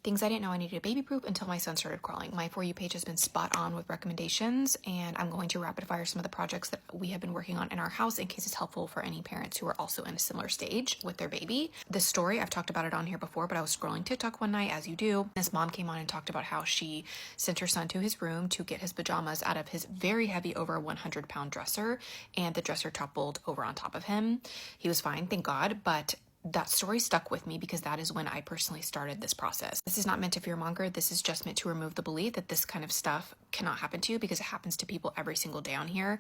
Things I didn't know I needed a baby proof until my son started crawling. My For You page has been spot on with recommendations, and I'm going to rapid fire some of the projects that we have been working on in our house in case it's helpful for any parents who are also in a similar stage with their baby. This story, I've talked about it on here before, but I was scrolling TikTok one night, as you do. This mom came on and talked about how she sent her son to his room to get his pajamas out of his very heavy, over 100-pound dresser, and the dresser toppled over on top of him. He was fine, thank God, but that story stuck with me because that is when I personally started this process. This is not meant to fearmonger. This is just meant to remove the belief that this kind of stuff cannot happen to you, because it happens to people every single day on here.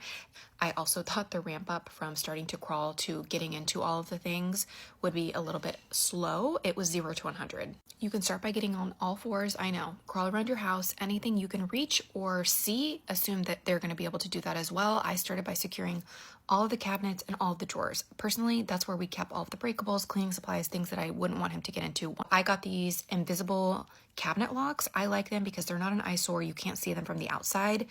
I also thought the ramp up from starting to crawl to getting into all of the things would be a little bit slow. It was 0 to 100. You can start by getting on all fours. I know. Crawl around your house. Anything you can reach or see, assume that they're going to be able to do that as well. I started by securing all of the cabinets and all of the drawers. Personally, that's where we kept all of the breakables, cleaning supplies, things that I wouldn't want him to get into. I got these invisible cabinet locks. I like them because they're not an eyesore. You can't see them from the outside.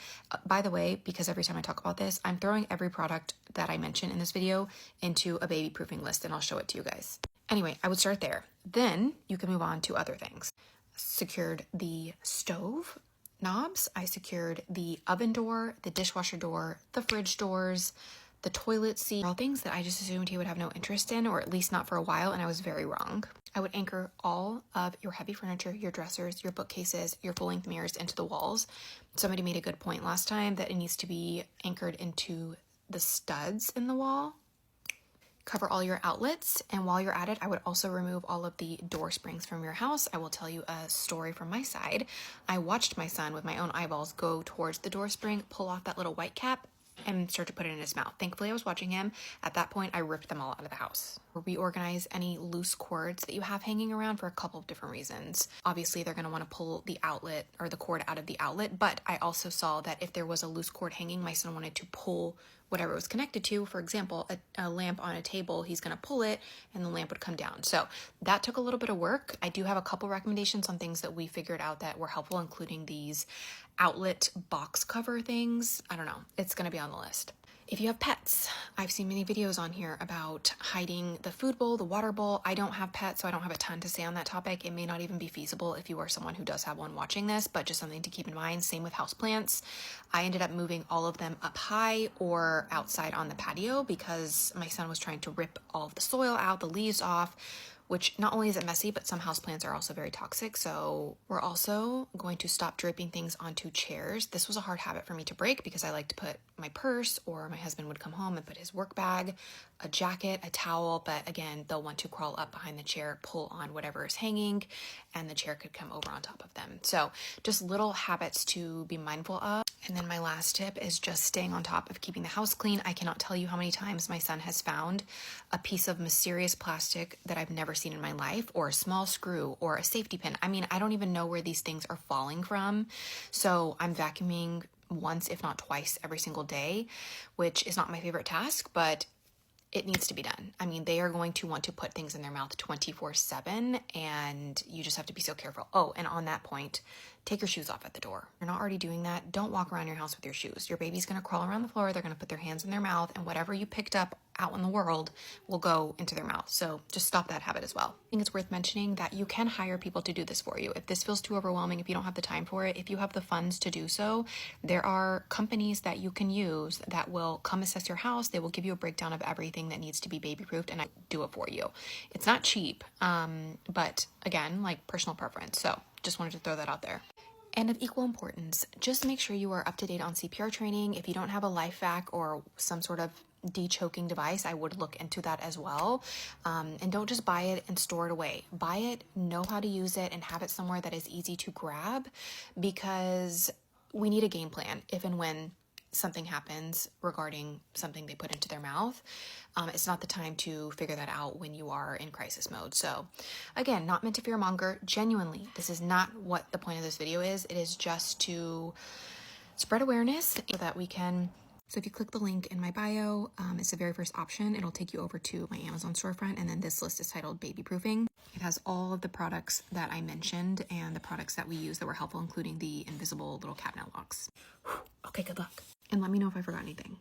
By the way, because every time I talk about this, I'm throwing every product that I mention in this video into a baby proofing list, and I'll show it to you guys. Anyway, I would start there. Then you can move on to other things. Secured the stove knobs. I secured the oven door, the dishwasher door, the fridge doors, the toilet seat, all things that I just assumed he would have no interest in, or at least not for a while, and I was very wrong. I would anchor all of your heavy furniture, your dressers, your bookcases, your full-length mirrors into the walls. Somebody made a good point last time that it needs to be anchored into the studs in the wall. Cover all your outlets, and while you're at it, I would also remove all of the door springs from your house. I will tell you a story from my side. I watched my son with my own eyeballs go towards the door spring, pull off that little white cap, and start to put it in his mouth. Thankfully, I was watching him. At that point, I ripped them all out of the house. Reorganize any loose cords that you have hanging around for a couple of different reasons. Obviously, they're going to want to pull the outlet or the cord out of the outlet, but I also saw that if there was a loose cord hanging, my son wanted to pull whatever it was connected to. For example, a lamp on a table, he's going to pull it and the lamp would come down. So that took a little bit of work. I do have a couple recommendations on things that we figured out that were helpful, including these outlet box cover things. I don't know. It's going to be on the list. If you have pets, I've seen many videos on here about hiding the food bowl, the water bowl. I don't have pets, so I don't have a ton to say on that topic. It may not even be feasible if you are someone who does have one watching this, but just something to keep in mind. Same with houseplants. I ended up moving all of them up high or outside on the patio because my son was trying to rip all of the soil out, the leaves off, which not only is it messy, but some houseplants are also very toxic. So we're also going to stop draping things onto chairs. This was a hard habit for me to break because I like to put my purse, or my husband would come home and put his work bag, a jacket, a towel, but again, they'll want to crawl up behind the chair, pull on whatever is hanging, and the chair could come over on top of them. So just little habits to be mindful of. And then my last tip is just staying on top of keeping the house clean. I cannot tell you how many times my son has found a piece of mysterious plastic that I've never seen in my life, or a small screw, or a safety pin. I mean, I don't even know where these things are falling from. So I'm vacuuming once, if not twice, every single day, which is not my favorite task, but it needs to be done. I mean, they are going to want to put things in their mouth 24/7, and you just have to be so careful. Oh, and on that point, take your shoes off at the door. If you're not already doing that, don't walk around your house with your shoes. Your baby's going to crawl around the floor. They're going to put their hands in their mouth, and whatever you picked up out in the world will go into their mouth. So just stop that habit as well. I think it's worth mentioning that you can hire people to do this for you. If this feels too overwhelming, if you don't have the time for it, if you have the funds to do so, there are companies that you can use that will come assess your house. They will give you a breakdown of everything that needs to be baby proofed, and I do it for you. It's not cheap, but again, like personal preference. So just wanted to throw that out there. And of equal importance, just make sure you are up to date on CPR training. If you don't have a LifeVac or some sort of de-choking device, I would look into that as well. And don't just buy it and store it away. Buy it, know how to use it, and have it somewhere that is easy to grab, because we need a game plan if and when something happens regarding something they put into their mouth. It's not the time to figure that out when you are in crisis mode. So again, not meant to fearmonger. Genuinely, this is not what the point of this video is. It is just to spread awareness so that we can. So if you click the link in my bio, it's the very first option. It'll take you over to my Amazon storefront, and then this list is titled Baby Proofing. It has all of the products that I mentioned and the products that we use that were helpful, including the invisible little cabinet locks. Okay, good luck. And let me know if I forgot anything.